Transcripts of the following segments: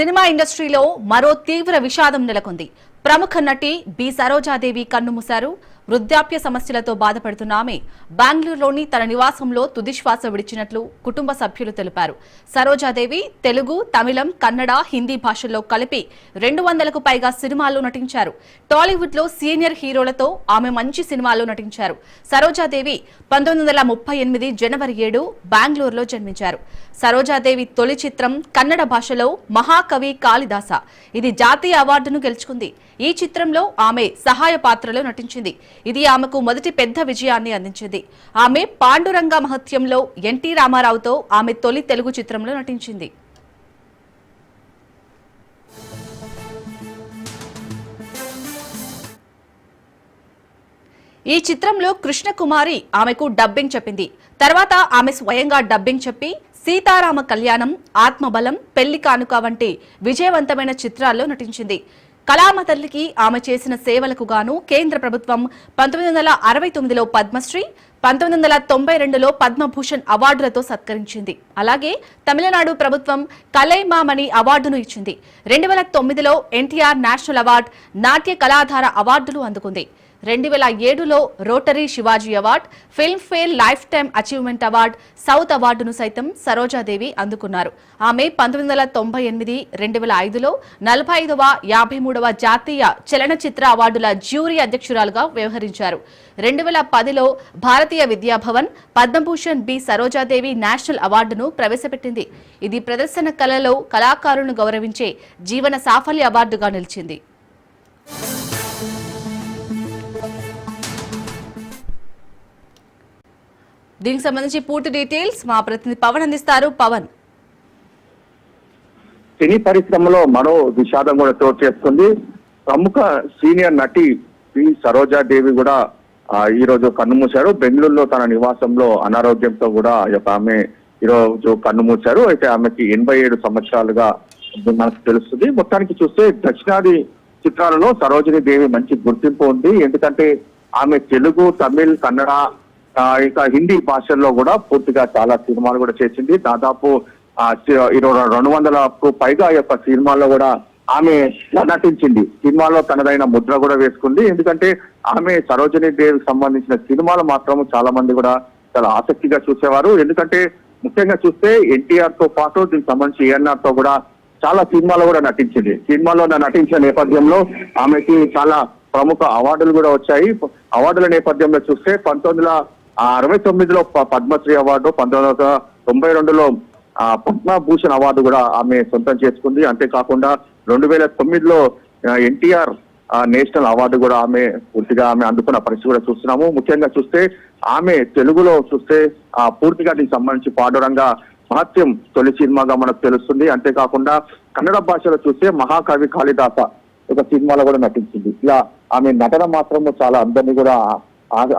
Cinema ఇండస్ట్రీలో మరో తీవ్ర విషాదం నెలకొంది. ప్రముఖ నటి బి సరోజాదేవి కన్నుమూశారు. వృద్ధాప్య సమస్యలతో బాధపడుతున్న ఆమె బెంగళూరులోని తన నివాసంలో తుదిశ్వాస విడిచినట్లు కుటుంబ సభ్యులు తెలిపారు. సరోజాదేవి తెలుగు, తమిళం, కన్నడ, హిందీ భాషల్లో కలిపి 200కు పైగా సినిమాల్లో నటించారు. టాలీవుడ్ లో సీనియర్ హీరోలతో ఆమె మంచి సినిమాల్లో నటించారు. సరోజాదేవి 1938 జనవరి 7 బెంగళూరులో జన్మించారు. సరోజాదేవి తొలి చిత్రం కన్నడ భాషలో మహాకవి కాళిదాస. ఇది జాతీయ అవార్డును గెలుచుకుంది. ఈ చిత్రంలో ఆమె సహాయ పాత్రలో నటించింది. ఇది ఆమెకు మొదటి పెద్ద విజయాన్ని అందించింది. ఆమె పాండురంగ మహత్యంలో ఎన్టీ రామారావుతో ఆమె తొలి తెలుగు చిత్రంలో నటించింది. ఈ చిత్రంలో కృష్ణకుమారి ఆమెకు డబ్బింగ్ చెప్పింది. తర్వాత ఆమె స్వయంగా డబ్బింగ్ చెప్పి సీతారామ కళ్యాణం, ఆత్మబలం, పెళ్లి కానుక వంటి విజయవంతమైన చిత్రాల్లో నటించింది. కళామ తల్లికి ఆమె చేసిన సేవలకు గాను కేంద్ర ప్రభుత్వం 1969లో పద్మశ్రీ, 1992లో పద్మభూషణ్ అవార్డులతో సత్కరించింది. అలాగే తమిళనాడు ప్రభుత్వం కలైమామణి అవార్డును ఇచ్చింది. 2009లో ఎన్టీఆర్ నేషనల్ అవార్డు, నాట్య కళాధార అవార్డులు అందుకుంది. 2007లో rotary Shivaji award, Filmfare lifetime achievement award, south అవార్డును సైతం సరోజాదేవి అందుకున్నారు. ఆమె 1998, 2005లో 45వ, 53వ జాతీయ చలనచిత్ర అవార్డుల జ్యూరీ అధ్యక్షురాలుగా వ్యవహరించారు. 2010లో భారతీయ విద్యాభవన్ పద్మభూషణ్ బి సరోజాదేవి నేషనల్ అవార్డును ప్రవేశపెట్టింది. ఇది ప్రదర్శన కళలో కళాకారులను గౌరవించే జీవన సాఫల్య అవార్డుగా నిలిచింది. దీనికి సంబంధించి పూర్తి డీటెయిల్స్ మా ప్రతినిధి పవన్ అందిస్తారు. పవన్, సినీ పరిశ్రమలో మరో విషాదం కూడా చోటు చేసుకుంది. ప్రముఖ సీనియర్ నటి పి సరోజాదేవి కూడా ఈ రోజు కన్నుమూశారు. బెంగళూరులో తన నివాసంలో అనారోగ్యంతో కూడా ఆమె ఈ రోజు కన్నుమూశారు. అయితే ఆమెకి 87 సంవత్సరాలుగా మనకు తెలుస్తుంది. మొత్తానికి చూస్తే దక్షిణాది చిత్రాలలో సరోజినీ దేవి మంచి గుర్తింపు ఉంది. ఎందుకంటే ఆమె తెలుగు, తమిళ్, కన్నడ, ఇంకా హిందీ భాషల్లో కూడా పూర్తిగా చాలా సినిమాలు కూడా చేసింది. దాదాపు 200కు పైగా యొక్క సినిమాల్లో కూడా ఆమె నటించింది. సినిమాలో తనదైన ముద్ర కూడా వేసుకుంది. ఎందుకంటే ఆమె సరోజినీ దేవికి సంబంధించిన సినిమాలు మాత్రం చాలా మంది కూడా చాలా ఆసక్తిగా చూసేవారు. ఎందుకంటే ముఖ్యంగా చూస్తే ఎన్టీఆర్ తో పాటు దీనికి సంబంధించి ఏఎన్ఆర్ తో కూడా చాలా సినిమాలు కూడా నటించింది. సినిమాలో నటించిన నేపథ్యంలో ఆమెకి చాలా ప్రముఖ అవార్డులు కూడా వచ్చాయి. అవార్డుల నేపథ్యంలో చూస్తే 1969లో పద్మశ్రీ అవార్డు, 1992లో పద్మభూషణ్ అవార్డు కూడా ఆమె సొంతం చేసుకుంది. అంతేకాకుండా 2009లో ఎన్టీఆర్ నేషనల్ అవార్డు కూడా పూర్తిగా ఆమె అందుకున్న పరిస్థితి కూడా చూస్తున్నాము. ముఖ్యంగా చూస్తే ఆమె తెలుగులో చూస్తే పూర్తిగా దీనికి సంబంధించి పాండురంగ మహత్యం తొలి సినిమాగా మనకు తెలుస్తుంది. అంతేకాకుండా కన్నడ భాషలో చూస్తే మహాకవి కాళిదాస ఒక సినిమాలో కూడా నటించింది. ఇలా ఆమె నటన మాత్రం చాలా అందరినీ కూడా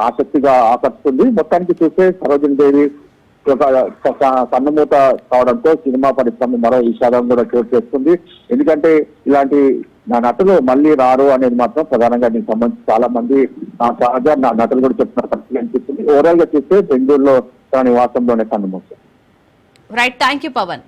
ఆసక్తిగా ఆకర్షిస్తుంది. మొత్తానికి చూస్తే సరోజినీ దేవి ఒక కన్నుమూత కావడంతో సినిమా పరిశ్రమ మరో విషాదం కూడా చోటు చేసుకుంది. ఎందుకంటే ఇలాంటి నటులు మళ్ళీ రారు అనేది మాత్రం ప్రధానంగా దీనికి సంబంధించి చాలా మంది సహజ నటులు కూడా చెప్తున్న పరిస్థితి అనిపిస్తుంది. ఓవరాల్ గా చూస్తే బెంగళూరులో తన నివాసంలోనే కన్నుమూశారు. Right, thank you Pawan.